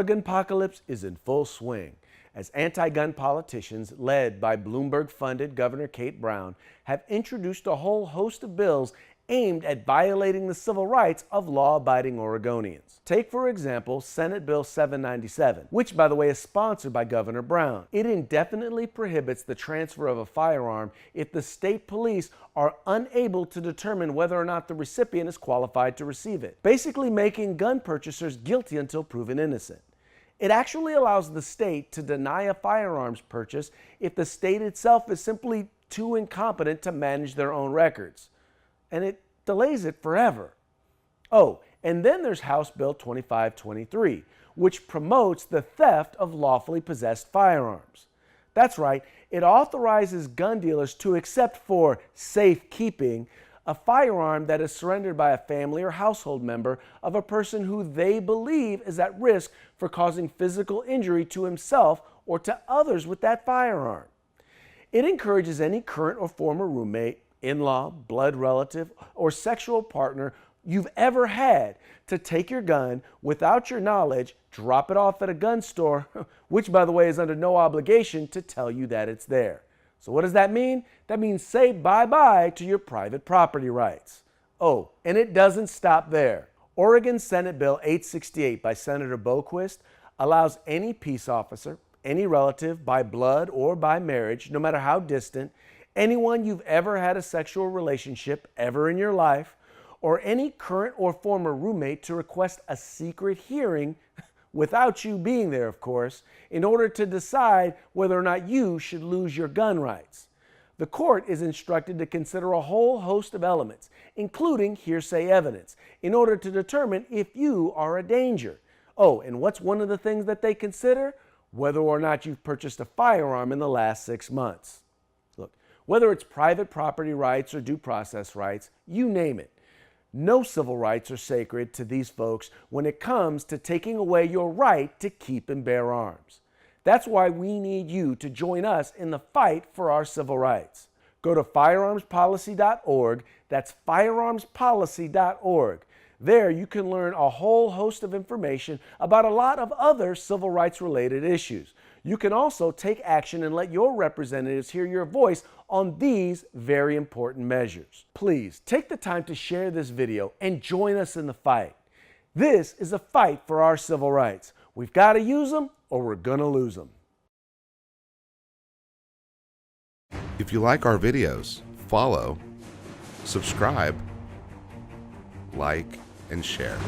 Oregonpocalypse is in full swing as anti-gun politicians led by Bloomberg-funded Governor Kate Brown have introduced a whole host of bills aimed at violating the civil rights of law-abiding Oregonians. Take, for example, Senate Bill 797, which, by the way, is sponsored by Governor Brown. It indefinitely prohibits the transfer of a firearm if the state police are unable to determine whether or not the recipient is qualified to receive it, basically making gun purchasers guilty until proven innocent. It actually allows the state to deny a firearms purchase if the state itself is simply too incompetent to manage their own records. And it delays it forever. Oh, and then there's House Bill 2523, which promotes the theft of lawfully possessed firearms. That's right, it authorizes gun dealers to accept for safekeeping a firearm that is surrendered by a family or household member of a person who they believe is at risk for causing physical injury to himself or to others with that firearm. It encourages any current or former roommate, in-law, blood relative, or sexual partner you've ever had to take your gun without your knowledge, drop it off at a gun store, which, by the way, is under no obligation to tell you that it's there. So what does that mean? That means say bye-bye to your private property rights. Oh, and it doesn't stop there. Oregon Senate Bill 868 by Senator Boquist allows any peace officer, any relative by blood or by marriage, no matter how distant, anyone you've ever had a sexual relationship ever in your life, or any current or former roommate to request a secret hearing without you being there, of course, in order to decide whether or not you should lose your gun rights. The court is instructed to consider a whole host of elements, including hearsay evidence, in order to determine if you are a danger. Oh, and what's one of the things that they consider? Whether or not you've purchased a firearm in the last 6 months. Look, whether it's private property rights or due process rights, you name it. No civil rights are sacred to these folks when it comes to taking away your right to keep and bear arms. That's why we need you to join us in the fight for our civil rights. Go to firearmspolicy.org. That's firearmspolicy.org. There you can learn a whole host of information about a lot of other civil rights related issues. You can also take action and let your representatives hear your voice on these very important measures. Please take the time to share this video and join us in the fight. This is a fight for our civil rights. We've got to use them or we're going to lose them. If you like our videos, follow, subscribe, like, and share.